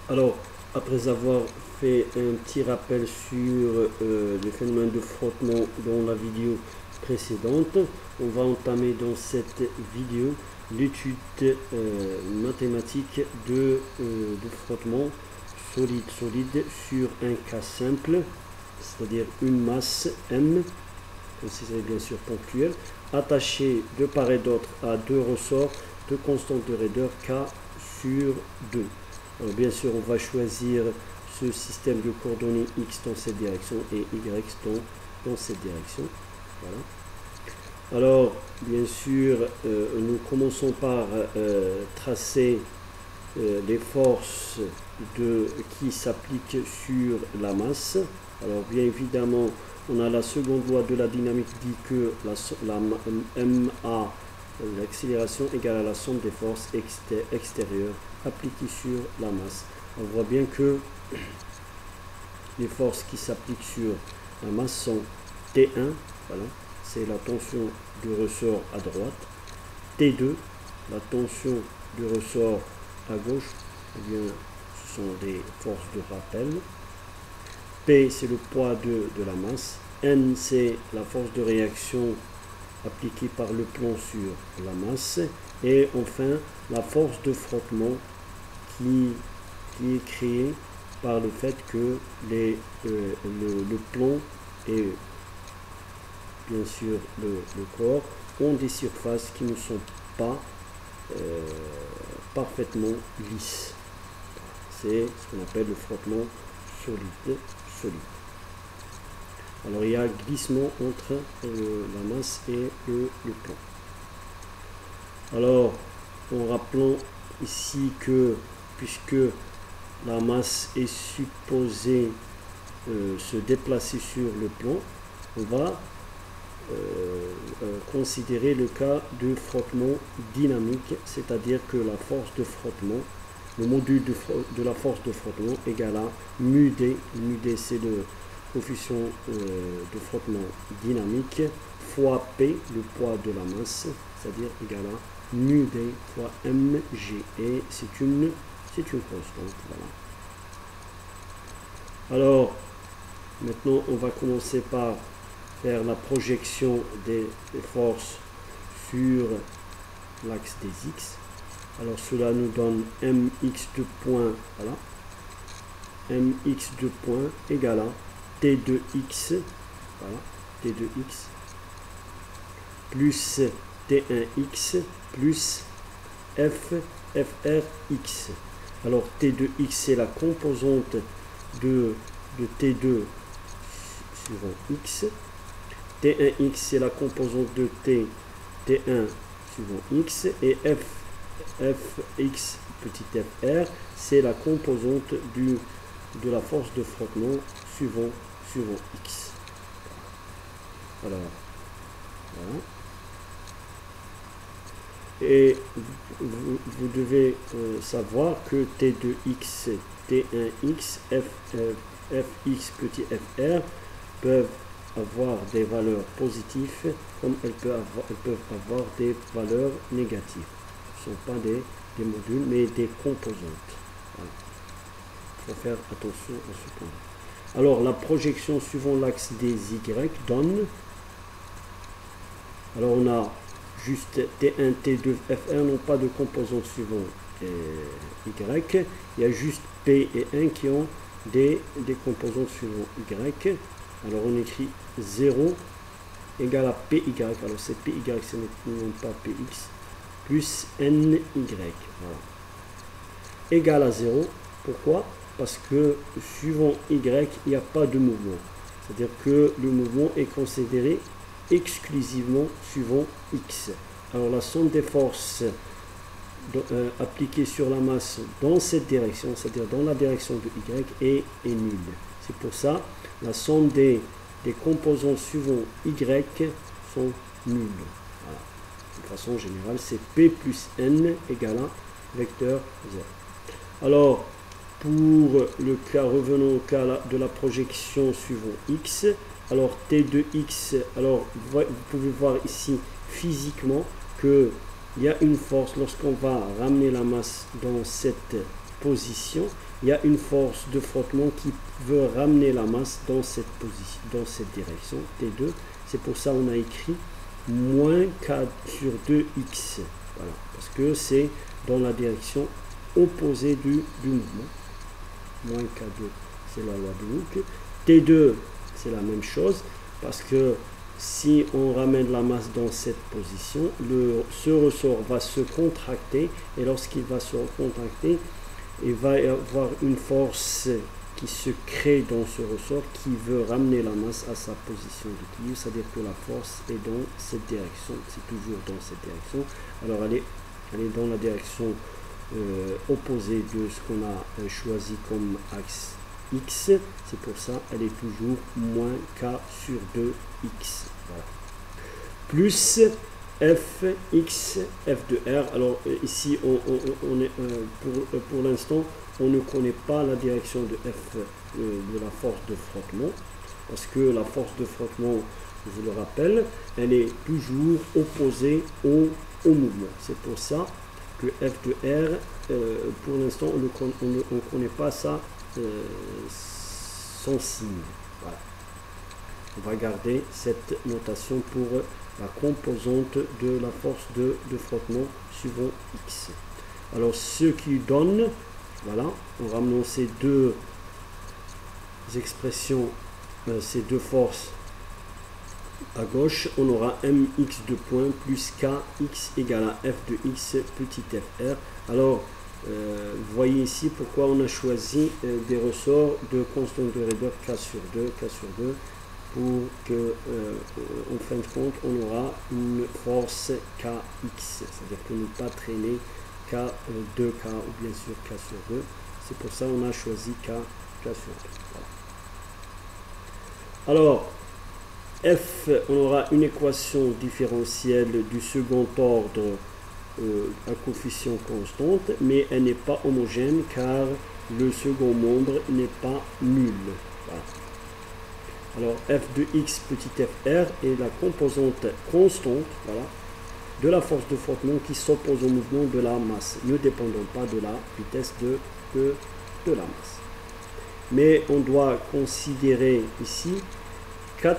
Alors, après avoir fait un petit rappel sur le phénomène de frottement dans la vidéo précédente, on va entamer dans cette vidéo l'étude mathématique de frottement solide sur un cas simple, c'est-à-dire une masse M, c'est bien sûr ponctuelle, attachée de part et d'autre à deux ressorts de constante de raideur K sur 2. Alors bien sûr, on va choisir ce système de coordonnées X dans cette direction et Y dans cette direction. Voilà. Alors, bien sûr, nous commençons par tracer les forces qui s'appliquent sur la masse. Alors, bien évidemment, on a la seconde loi de la dynamique qui dit que la MA, l'accélération égale à la somme des forces extérieures appliquées sur la masse. On voit bien que les forces qui s'appliquent sur la masse sont T1, voilà, c'est la tension du ressort à droite, T2, la tension du ressort à gauche, eh bien, ce sont des forces de rappel, P c'est le poids de la masse, N c'est la force de réaction appliquée par le plomb sur la masse, et enfin la force de frottement qui est créée par le fait que le plomb et bien sûr le corps ont des surfaces qui ne sont pas parfaitement lisses. C'est ce qu'on appelle le frottement solide. Alors il y a glissement entre la masse et le plomb. Alors en rappelant ici que puisque la masse est supposée se déplacer sur le plomb, on va considérer le cas de frottement dynamique, c'est-à-dire que la force de frottement, le module de la force de frottement égale à mu d. Mu d c'est le coefficient de frottement dynamique fois P, le poids de la masse, c'est-à-dire égal à mu d fois mg, et c'est une constante. Voilà. Alors maintenant on va commencer par faire la projection des forces sur l'axe des X. Alors cela nous donne mx de point, voilà, mx de point égale à t de x, voilà, t de x, plus t1x plus frx. Alors t de x c'est la composante de t2 suivant x, t1x c'est la composante de t1 suivant x, et fx petit fr c'est la composante de la force de frottement suivant x. Alors voilà. Et vous devez savoir que t de x, t1x, fx petit fr peuvent avoir des valeurs positives comme elles peuvent avoir des valeurs négatives. Ce ne sont pas des modules mais des composantes. Voilà. Il faut faire attention à ce point. Alors la projection suivant l'axe des Y donne, alors on a juste T1, T2, Fr n'ont pas de composantes suivant Y, il y a juste P et 1 qui ont des composantes suivant Y. Alors on écrit 0 égale à PY, alors c'est PY, ce n'est pas PX, plus NY, voilà. Égal à 0, pourquoi? Parce que suivant Y, il n'y a pas de mouvement. C'est-à-dire que le mouvement est considéré exclusivement suivant X. Alors la somme des forces appliquées sur la masse dans cette direction, c'est-à-dire dans la direction de Y, est nulle. C'est pour ça la somme des composants suivant Y sont nulles. Voilà. De façon générale, c'est P plus N égale à vecteur 0. Alors, pour le cas, revenons au cas de la projection suivant X. Alors, T de X, alors vous pouvez voir ici physiquement qu'il y a une force lorsqu'on va ramener la masse dans cette position. il y a une force de frottement qui veut ramener la masse dans cette position, dans cette direction, T2. C'est pour ça qu'on a écrit moins K sur 2X. Voilà, parce que c'est dans la direction opposée du mouvement. Moins K2, c'est la loi de Hooke. T2, c'est la même chose, parce que si on ramène la masse dans cette position, ce ressort va se contracter, et lorsqu'il va se contracter, il va y avoir une force qui se crée dans ce ressort qui veut ramener la masse à sa position d'équilibre, c'est-à-dire que la force est dans cette direction, c'est toujours dans cette direction. Alors elle est dans la direction opposée de ce qu'on a choisi comme axe X, c'est pour ça elle est toujours moins K sur 2X. Voilà. Plus Fx, F de R. Alors ici, on est, pour l'instant, on ne connaît pas la direction de F de la force de frottement, parce que la force de frottement, je le rappelle, elle est toujours opposée au mouvement. C'est pour ça que F de R, pour l'instant, on ne connaît pas ça sans signe. Voilà. On va garder cette notation pour la composante de la force de frottement suivant X. Alors ce qui donne, voilà, en ramenant ces deux expressions, ces deux forces à gauche, on aura mx de point plus kx égale à f de x petit fr. Alors vous voyez ici pourquoi on a choisi des ressorts de constante de raideur k sur 2, pour que, en fin de compte, on aura une force kx, c'est-à-dire que ne pas traîner k 2k ou bien sûr k sur 2. C'est pour ça qu'on a choisi k sur 2. Voilà. Alors, f, on aura une équation différentielle du second ordre à coefficient constante, mais elle n'est pas homogène car le second membre n'est pas nul. Voilà. Alors f de x petit fr est la composante constante, voilà, de la force de frottement qui s'oppose au mouvement de la masse, ne dépendant pas de la vitesse de la masse. Mais on doit considérer ici 4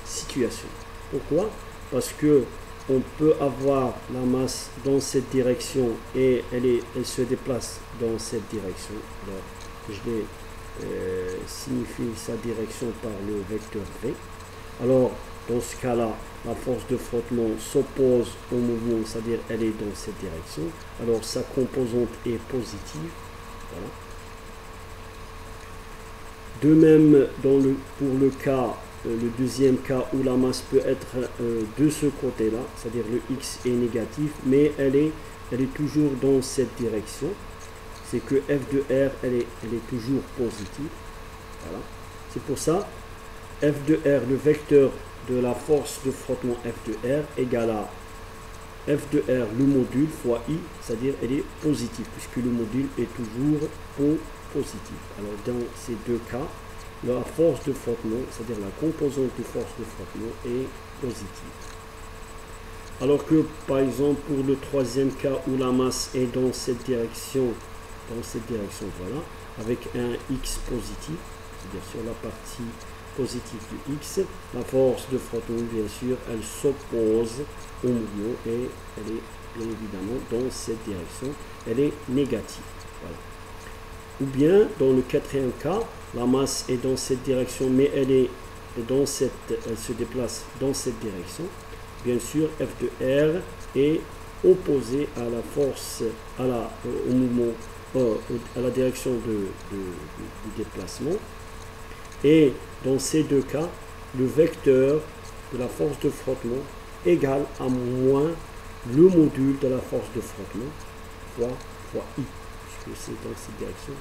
situations. Pourquoi? Parce que on peut avoir la masse dans cette direction et elle se déplace dans cette direction. Alors, je l'ai signifie sa direction par le vecteur V. Alors, dans ce cas-là, la force de frottement s'oppose au mouvement, c'est-à-dire elle est dans cette direction. Alors, sa composante est positive. Voilà. De même, pour le cas, le deuxième cas où la masse peut être de ce côté-là, c'est-à-dire le X est négatif, mais elle est toujours dans cette direction. C'est que f de R, elle est toujours positive. Voilà. C'est pour ça, f de R, le vecteur de la force de frottement f de R égale à f de R, le module, fois I, c'est-à-dire elle est positive, puisque le module est toujours positif. Alors dans ces deux cas, la force de frottement, c'est-à-dire la composante de force de frottement, est positive. Alors que, par exemple, pour le troisième cas où la masse est dans cette direction, voilà, avec un X positif, c'est-à-dire sur la partie positive du X, la force de frottement, bien sûr, elle s'oppose au mouvement et elle est bien évidemment dans cette direction, elle est négative. Voilà. Ou bien, dans le quatrième cas, la masse est dans cette direction, mais elle se déplace dans cette direction. Bien sûr, F de R est opposé à la force, au mouvement, à la direction du déplacement. Et dans ces deux cas, le vecteur de la force de frottement égale à moins le module de la force de frottement fois I, puisque c'est dans cette direction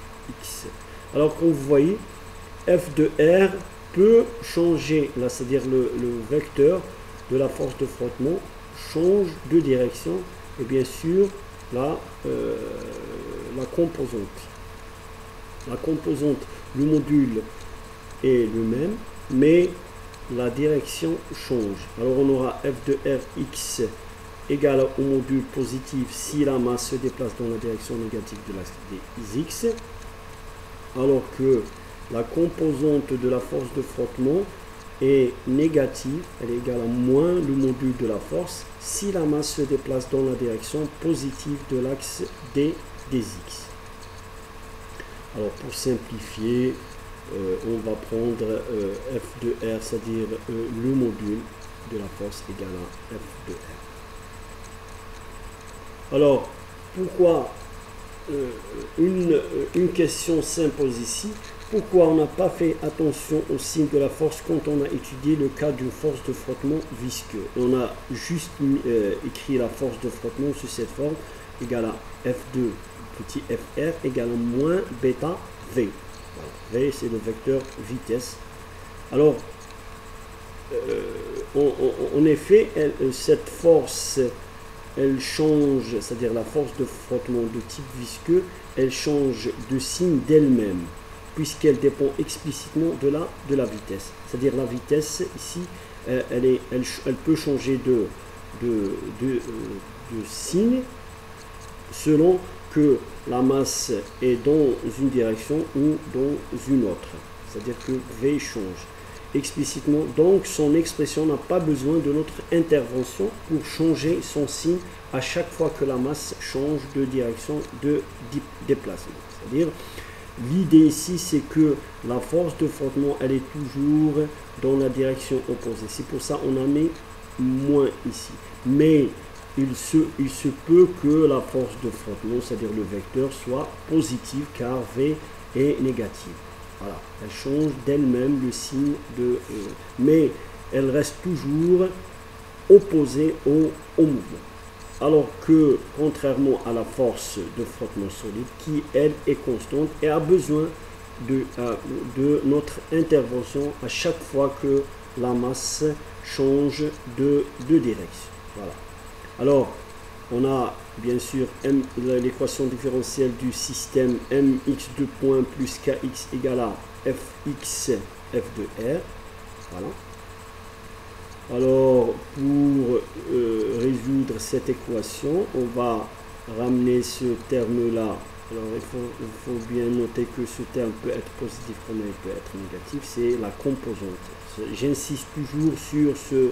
X. Alors, comme vous voyez, F de R peut changer, là, c'est-à-dire le vecteur de la force de frottement change de direction, et bien sûr, la composante. La composante, le module est le même, mais la direction change. Alors on aura f de r x égale au module positif si la masse se déplace dans la direction négative de l'axe des x, alors que la composante de la force de frottement est négative, elle est égale à moins le module de la force si la masse se déplace dans la direction positive de l'axe des x. Alors pour simplifier, on va prendre F de R, c'est-à-dire le module de la force égale à F de R. Alors, pourquoi une question s'impose ici? Pourquoi on n'a pas fait attention au signe de la force quand on a étudié le cas d'une force de frottement visqueux? On a juste écrit la force de frottement sous cette forme égale à F2 petit fr égale à moins bêta V. Voilà. V, c'est le vecteur vitesse. Alors, en effet, cette force, elle change, c'est-à-dire la force de frottement de type visqueux, elle change de signe d'elle-même, puisqu'elle dépend explicitement de la vitesse. C'est-à-dire la vitesse, ici, elle peut changer de signe selon que la masse est dans une direction ou dans une autre. C'est-à-dire que V change explicitement. Donc, son expression n'a pas besoin de notre intervention pour changer son signe à chaque fois que la masse change de direction de déplacement. C'est-à-dire, l'idée ici, c'est que la force de frottement, elle est toujours dans la direction opposée. C'est pour ça qu'on a mis moins ici. Mais il se peut que la force de frottement, c'est-à-dire le vecteur, soit positive car V est négative. Voilà, elle change d'elle-même le signe de... mais elle reste toujours opposée au mouvement. Alors que, contrairement à la force de frottement solide, qui, elle, est constante et a besoin de notre intervention à chaque fois que la masse change de direction. Voilà. Alors, on a bien sûr l'équation différentielle du système mx2 point plus kx égale à fx f de r. Voilà. Alors, pour résoudre cette équation, on va ramener ce terme-là. Alors, il faut bien noter que ce terme peut être positif comme il peut être négatif. C'est la composante. J'insiste toujours sur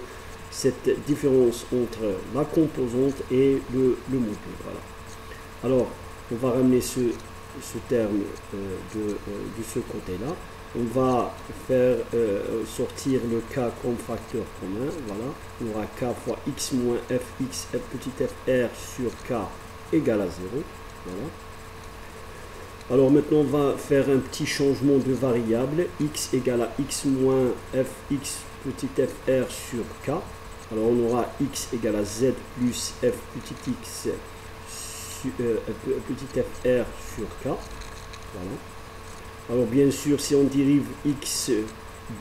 cette différence entre la composante et le module. Voilà. Alors, on va ramener ce terme de ce côté-là. On va faire sortir le k comme facteur commun. Voilà. On aura k fois x moins fx f petit fr sur k égale à 0. Voilà. Alors maintenant, on va faire un petit changement de variable. X égale à x moins fx petit fr sur k. Alors on aura x égale à z plus f petit x petit fr sur k. Voilà. Alors bien sûr, si on dérive x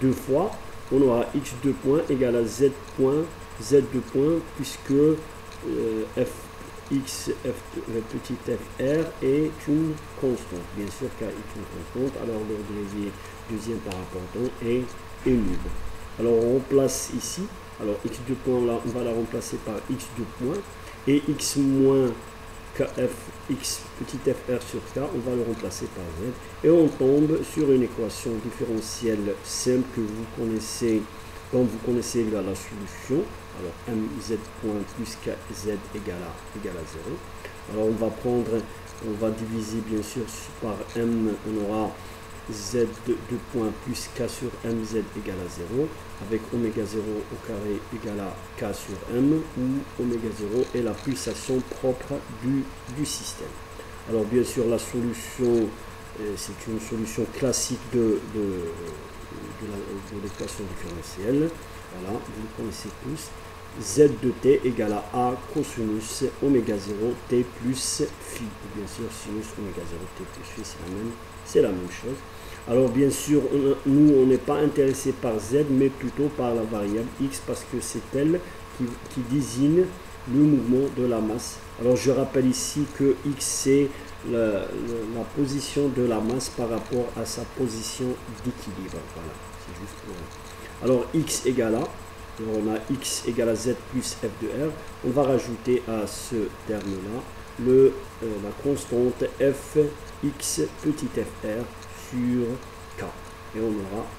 deux fois, on aura x 2 points égale à z z 2 points, puisque fx petit fr est une constante. Bien sûr, k est une constante, alors le dérivé deuxième par rapport est nul. Alors on remplace ici. Alors x2 points, là, on va la remplacer par x2 points. Et x moins kf, x petit fr sur k, on va le remplacer par z. Et on tombe sur une équation différentielle simple que vous connaissez, dont vous connaissez la solution. Alors mz point plus kz égale à 0. Alors on va diviser bien sûr par m, on aura z de point plus k sur mz égale à 0, avec oméga 0 au carré égale à k sur m, où oméga 0 est la pulsation propre du système. Alors bien sûr, la solution, c'est une solution classique de l'équation différentielle. Voilà, vous le connaissez tous. Z de t égale à a cosinus oméga 0 t plus phi. Bien sûr, sinus oméga 0 t plus phi, c'est la même chose. Alors bien sûr, nous on n'est pas intéressé par z, mais plutôt par la variable x, parce que c'est elle qui désigne le mouvement de la masse. Alors je rappelle ici que x c'est la position de la masse par rapport à sa position d'équilibre. Voilà, c'est juste pour... Alors x égale à, Alors on a x égale à z plus f de r. On va rajouter à ce terme-là la constante f x petit fr sur k. Et on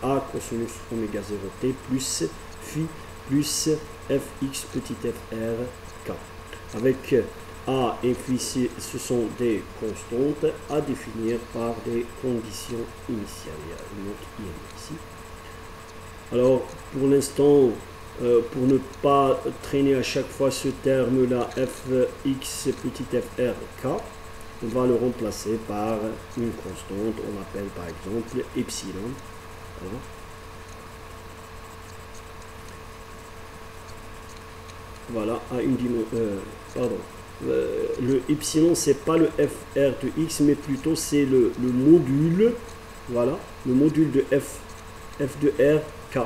aura a cosinus oméga 0t plus phi plus fx petit fr k. Avec a et phi, ce sont des constantes à définir par des conditions initiales. Il y a une autre IM ici. Alors pour l'instant, pour ne pas traîner à chaque fois ce terme-là, fx petit fr k, on va le remplacer par une constante, on l'appelle par exemple epsilon. Voilà, à une dimension. Le epsilon, c'est pas le fr de x, mais plutôt c'est le module, voilà, le module de f de r k.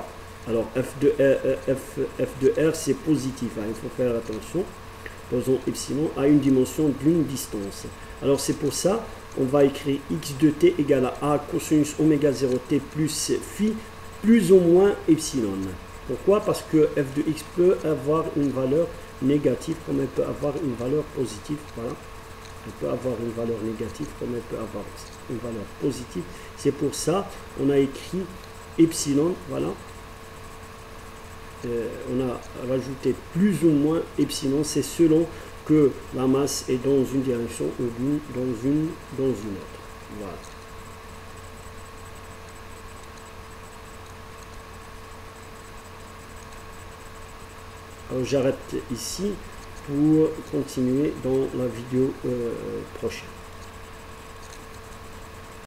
Alors f de r c'est positif, hein, il faut faire attention. Posons epsilon à une dimension d'une distance. Alors c'est pour ça, on va écrire x de t égale à a cosinus oméga 0t plus phi plus ou moins epsilon. Pourquoi? Parce que f de x peut avoir une valeur négative comme elle peut avoir une valeur positive. Voilà. Elle peut avoir une valeur négative comme elle peut avoir une valeur positive. C'est pour ça on a écrit epsilon. Voilà. On a rajouté plus ou moins epsilon. C'est selon que la masse est dans une direction ou dans une autre. Voilà. Alors j'arrête ici pour continuer dans la vidéo prochaine.